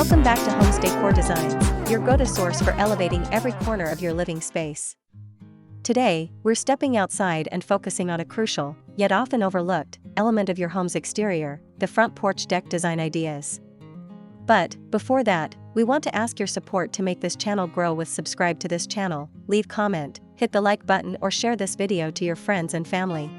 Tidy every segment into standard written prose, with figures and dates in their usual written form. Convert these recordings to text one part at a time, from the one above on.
Welcome back to Homes Decor Designs, your go-to source for elevating every corner of your living space. Today, we're stepping outside and focusing on a crucial, yet often overlooked, element of your home's exterior, the front porch deck design ideas. But, before that, we want to ask your support to make this channel grow with subscribe to this channel, leave comment, hit the like button or share this video to your friends and family.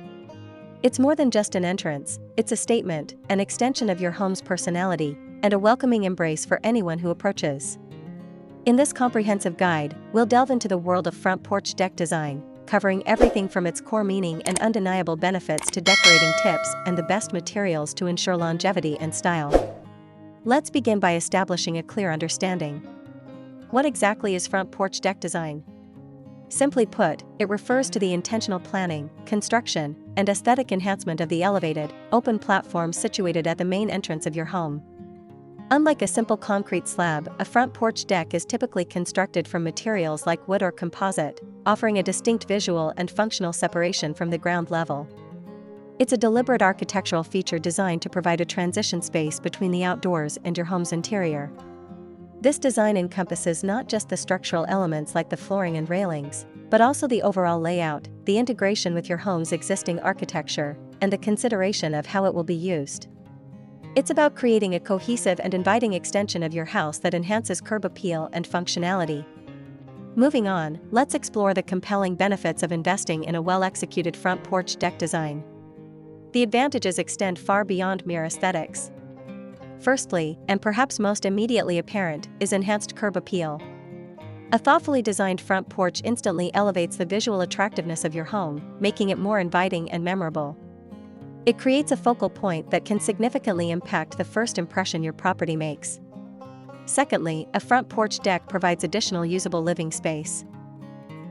It's more than just an entrance, it's a statement, an extension of your home's personality, and a welcoming embrace for anyone who approaches. In this comprehensive guide, we'll delve into the world of front porch deck design, covering everything from its core meaning and undeniable benefits to decorating tips and the best materials to ensure longevity and style. Let's begin by establishing a clear understanding. What exactly is front porch deck design? Simply put, it refers to the intentional planning, construction, and aesthetic enhancement of the elevated, open platform situated at the main entrance of your home. Unlike a simple concrete slab, a front porch deck is typically constructed from materials like wood or composite, offering a distinct visual and functional separation from the ground level. It's a deliberate architectural feature designed to provide a transition space between the outdoors and your home's interior. This design encompasses not just the structural elements like the flooring and railings, but also the overall layout, the integration with your home's existing architecture, and the consideration of how it will be used. It's about creating a cohesive and inviting extension of your house that enhances curb appeal and functionality. Moving on, let's explore the compelling benefits of investing in a well-executed front porch deck design. The advantages extend far beyond mere aesthetics. Firstly, and perhaps most immediately apparent, is enhanced curb appeal. A thoughtfully designed front porch instantly elevates the visual attractiveness of your home, making it more inviting and memorable. It creates a focal point that can significantly impact the first impression your property makes. Secondly, a front porch deck provides additional usable living space.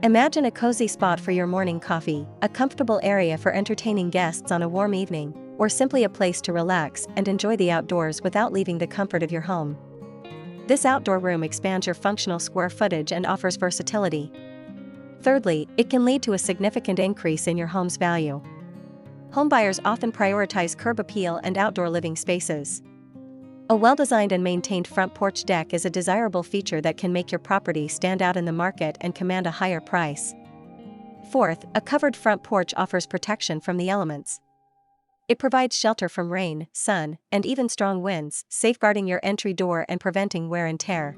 Imagine a cozy spot for your morning coffee, a comfortable area for entertaining guests on a warm evening, or simply a place to relax and enjoy the outdoors without leaving the comfort of your home. This outdoor room expands your functional square footage and offers versatility. Thirdly, it can lead to a significant increase in your home's value. Homebuyers often prioritize curb appeal and outdoor living spaces. A well-designed and maintained front porch deck is a desirable feature that can make your property stand out in the market and command a higher price. Fourth, a covered front porch offers protection from the elements. It provides shelter from rain, sun, and even strong winds, safeguarding your entry door and preventing wear and tear.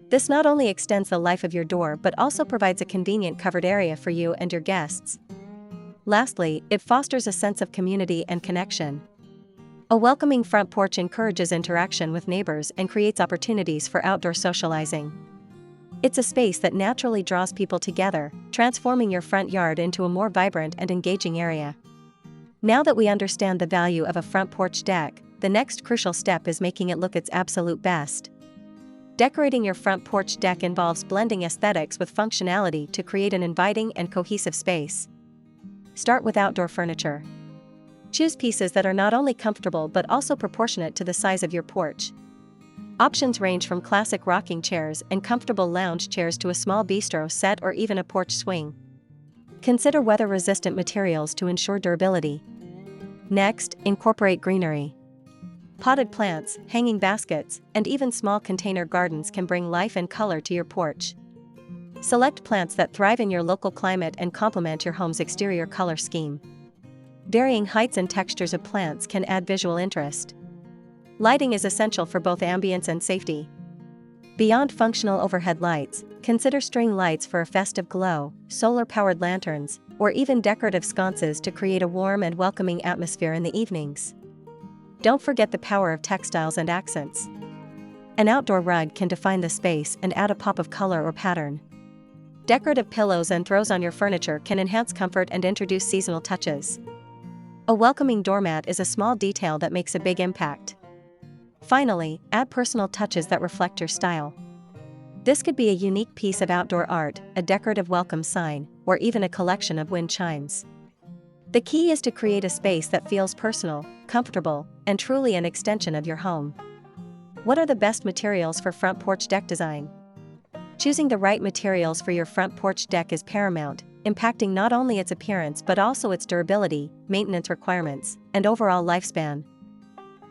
This not only extends the life of your door but also provides a convenient covered area for you and your guests. Lastly, it fosters a sense of community and connection. A welcoming front porch encourages interaction with neighbors and creates opportunities for outdoor socializing. It's a space that naturally draws people together, transforming your front yard into a more vibrant and engaging area. Now that we understand the value of a front porch deck, the next crucial step is making it look its absolute best. Decorating your front porch deck involves blending aesthetics with functionality to create an inviting and cohesive space. Start with outdoor furniture. Choose pieces that are not only comfortable but also proportionate to the size of your porch. Options range from classic rocking chairs and comfortable lounge chairs to a small bistro set or even a porch swing. Consider weather-resistant materials to ensure durability. Next, incorporate greenery. Potted plants, hanging baskets, and even small container gardens can bring life and color to your porch. Select plants that thrive in your local climate and complement your home's exterior color scheme. Varying heights and textures of plants can add visual interest. Lighting is essential for both ambience and safety. Beyond functional overhead lights, consider string lights for a festive glow, solar-powered lanterns, or even decorative sconces to create a warm and welcoming atmosphere in the evenings. Don't forget the power of textiles and accents. An outdoor rug can define the space and add a pop of color or pattern. Decorative pillows and throws on your furniture can enhance comfort and introduce seasonal touches. A welcoming doormat is a small detail that makes a big impact. Finally, add personal touches that reflect your style. This could be a unique piece of outdoor art, a decorative welcome sign, or even a collection of wind chimes. The key is to create a space that feels personal, comfortable, and truly an extension of your home. What are the best materials for front porch deck design? Choosing the right materials for your front porch deck is paramount, impacting not only its appearance but also its durability, maintenance requirements, and overall lifespan.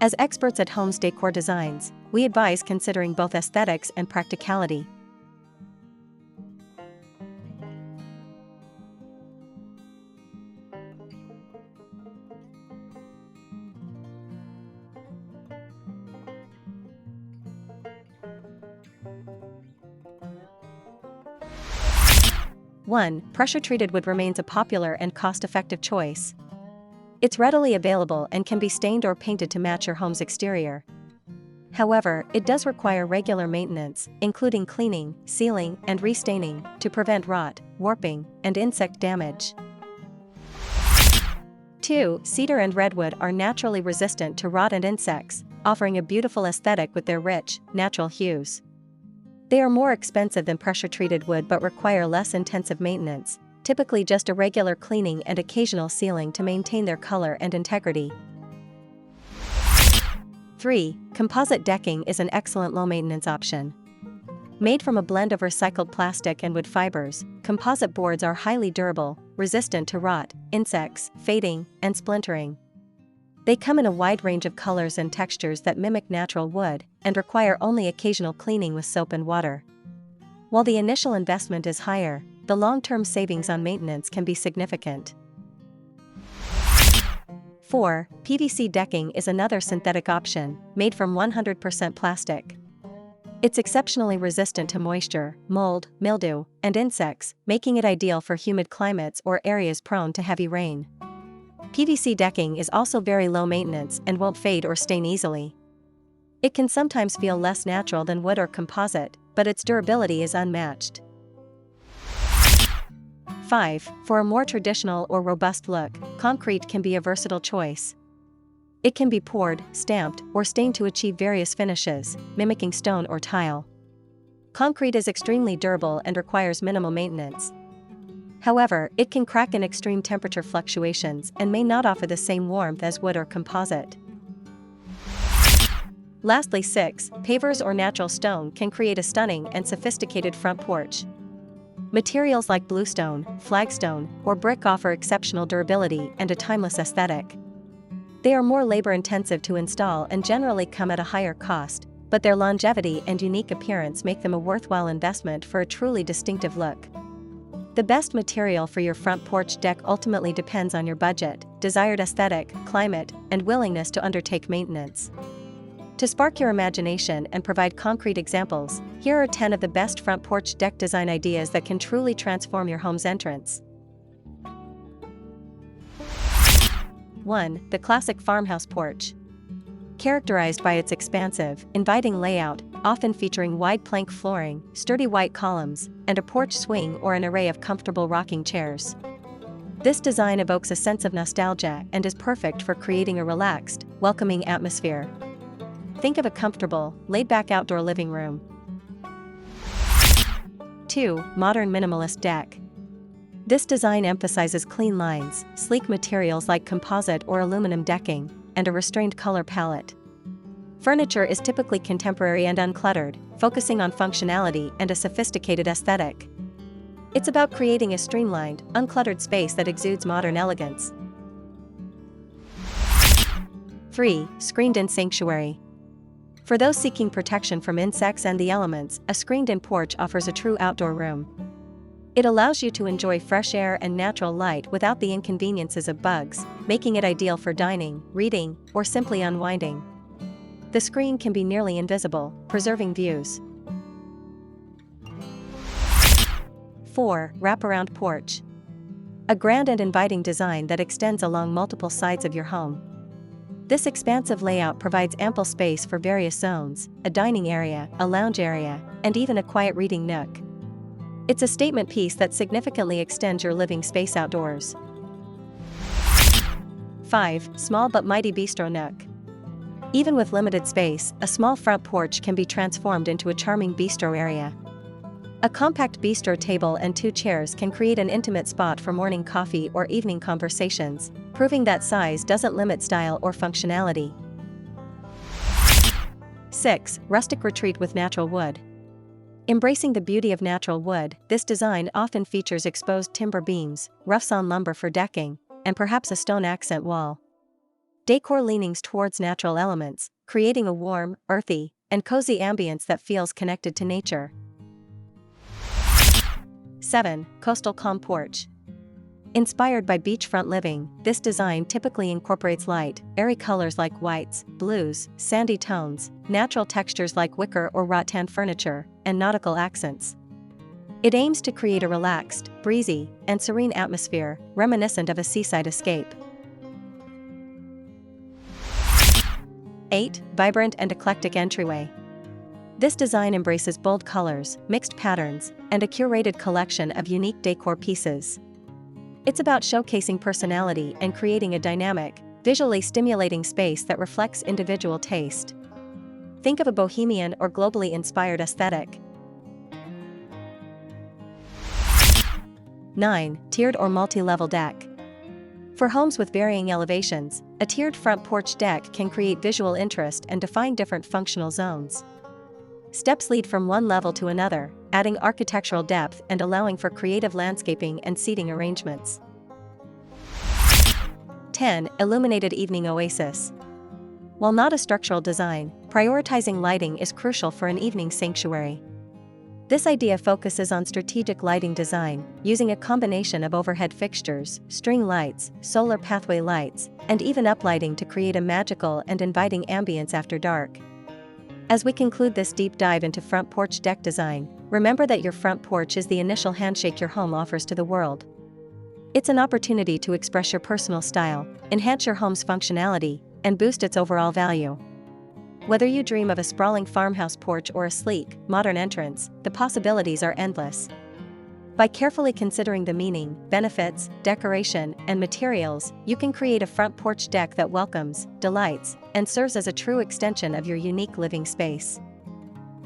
As experts at Homes Decor Designs, we advise considering both aesthetics and practicality. One, pressure-treated wood remains a popular and cost-effective choice. It's readily available and can be stained or painted to match your home's exterior. However, it does require regular maintenance, including cleaning, sealing, and restaining, to prevent rot, warping, and insect damage. 2. Cedar and redwood are naturally resistant to rot and insects, offering a beautiful aesthetic with their rich, natural hues. They are more expensive than pressure-treated wood but require less intensive maintenance, typically just a regular cleaning and occasional sealing to maintain their color and integrity. 3. Composite decking is an excellent low-maintenance option. Made from a blend of recycled plastic and wood fibers, composite boards are highly durable, resistant to rot, insects, fading, and splintering. They come in a wide range of colors and textures that mimic natural wood, and require only occasional cleaning with soap and water. While the initial investment is higher, the long-term savings on maintenance can be significant. 4. PVC decking is another synthetic option, made from 100% plastic. It's exceptionally resistant to moisture, mold, mildew, and insects, making it ideal for humid climates or areas prone to heavy rain. PVC decking is also very low maintenance and won't fade or stain easily. It can sometimes feel less natural than wood or composite, but its durability is unmatched. 5. For a more traditional or robust look, concrete can be a versatile choice. It can be poured, stamped, or stained to achieve various finishes, mimicking stone or tile. Concrete is extremely durable and requires minimal maintenance. However, it can crack in extreme temperature fluctuations and may not offer the same warmth as wood or composite. Lastly, 6. Pavers or natural stone can create a stunning and sophisticated front porch. Materials like bluestone, flagstone, or brick offer exceptional durability and a timeless aesthetic. They are more labor-intensive to install and generally come at a higher cost, but their longevity and unique appearance make them a worthwhile investment for a truly distinctive look. The best material for your front porch deck ultimately depends on your budget, desired aesthetic, climate, and willingness to undertake maintenance. To spark your imagination and provide concrete examples, here are 10 of the best front porch deck design ideas that can truly transform your home's entrance. 1. The classic farmhouse porch. Characterized by its expansive, inviting layout, often featuring wide plank flooring, sturdy white columns, and a porch swing or an array of comfortable rocking chairs. This design evokes a sense of nostalgia and is perfect for creating a relaxed, welcoming atmosphere. Think of a comfortable, laid-back outdoor living room. 2. Modern minimalist deck. This design emphasizes clean lines, sleek materials like composite or aluminum decking, and a restrained color palette. Furniture is typically contemporary and uncluttered, focusing on functionality and a sophisticated aesthetic. It's about creating a streamlined, uncluttered space that exudes modern elegance. 3. Screened-in sanctuary. For those seeking protection from insects and the elements, a screened-in porch offers a true outdoor room. It allows you to enjoy fresh air and natural light without the inconveniences of bugs, making it ideal for dining, reading, or simply unwinding. The screen can be nearly invisible, preserving views. 4. Wraparound porch. A grand and inviting design that extends along multiple sides of your home. This expansive layout provides ample space for various zones, a dining area, a lounge area, and even a quiet reading nook. It's a statement piece that significantly extends your living space outdoors. 5. Small but mighty bistro nook. Even with limited space, a small front porch can be transformed into a charming bistro area. A compact bistro table and 2 chairs can create an intimate spot for morning coffee or evening conversations, proving that size doesn't limit style or functionality. 6. Rustic retreat with natural wood. Embracing the beauty of natural wood, this design often features exposed timber beams, rough-sawn lumber for decking, and perhaps a stone accent wall. Decor leanings towards natural elements, creating a warm, earthy, and cozy ambience that feels connected to nature. 7. Coastal Calm Porch. Inspired by beachfront living, this design typically incorporates light, airy colors like whites, blues, sandy tones, natural textures like wicker or rattan furniture, and nautical accents. It aims to create a relaxed, breezy, and serene atmosphere, reminiscent of a seaside escape. 8. Vibrant and eclectic entryway. This design embraces bold colors, mixed patterns, and a curated collection of unique decor pieces. It's about showcasing personality and creating a dynamic, visually stimulating space that reflects individual taste. Think of a bohemian or globally inspired aesthetic. 9. Tiered or multi-level deck. For homes with varying elevations, a tiered front porch deck can create visual interest and define different functional zones. Steps lead from one level to another, adding architectural depth and allowing for creative landscaping and seating arrangements. 10. Illuminated evening oasis. While not a structural design, prioritizing lighting is crucial for an evening sanctuary. This idea focuses on strategic lighting design, using a combination of overhead fixtures, string lights, solar pathway lights, and even uplighting to create a magical and inviting ambience after dark. As we conclude this deep dive into front porch deck design, remember that your front porch is the initial handshake your home offers to the world. It's an opportunity to express your personal style, enhance your home's functionality, and boost its overall value. Whether you dream of a sprawling farmhouse porch or a sleek, modern entrance, the possibilities are endless. By carefully considering the meaning, benefits, decoration, and materials, you can create a front porch deck that welcomes, delights, and serves as a true extension of your unique living space.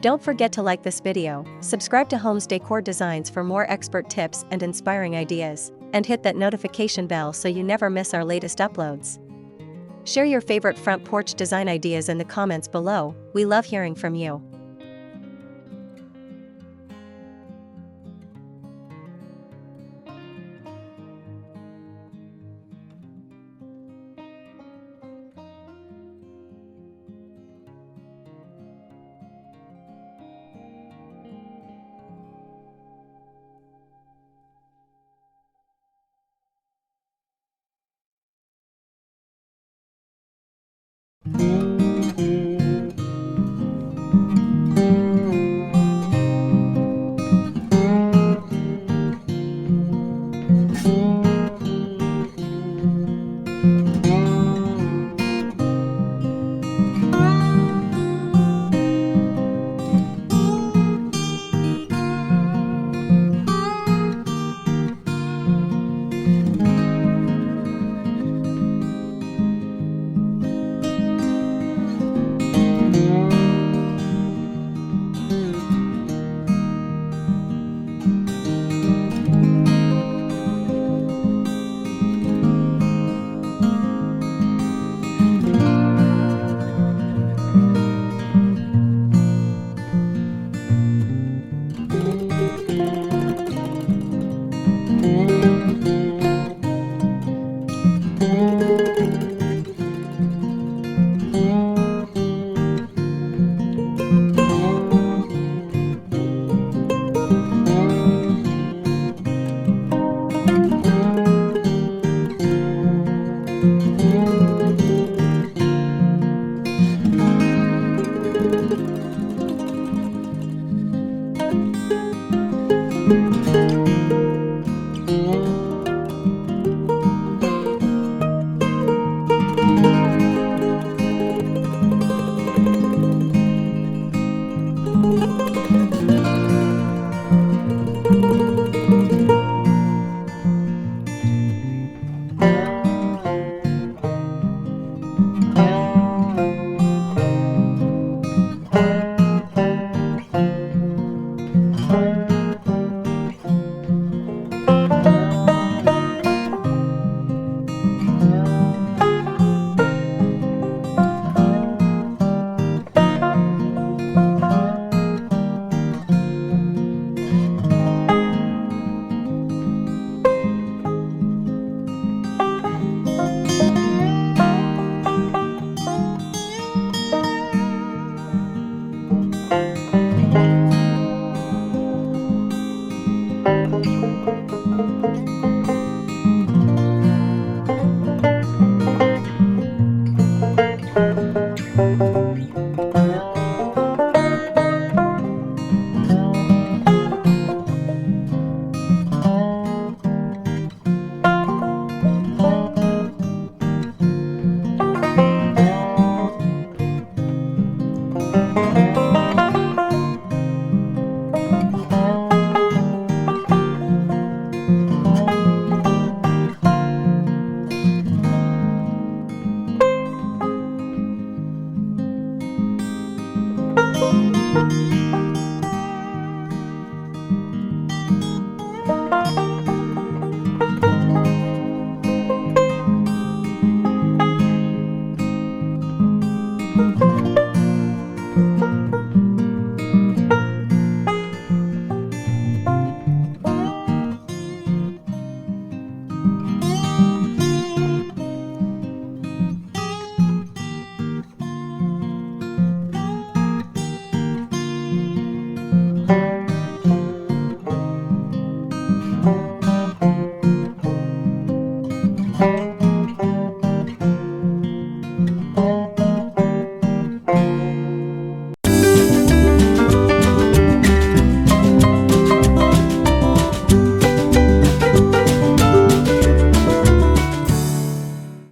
Don't forget to like this video, subscribe to Homes Decor Designs for more expert tips and inspiring ideas, and hit that notification bell so you never miss our latest uploads. Share your favorite front porch design ideas in the comments below, we love hearing from you.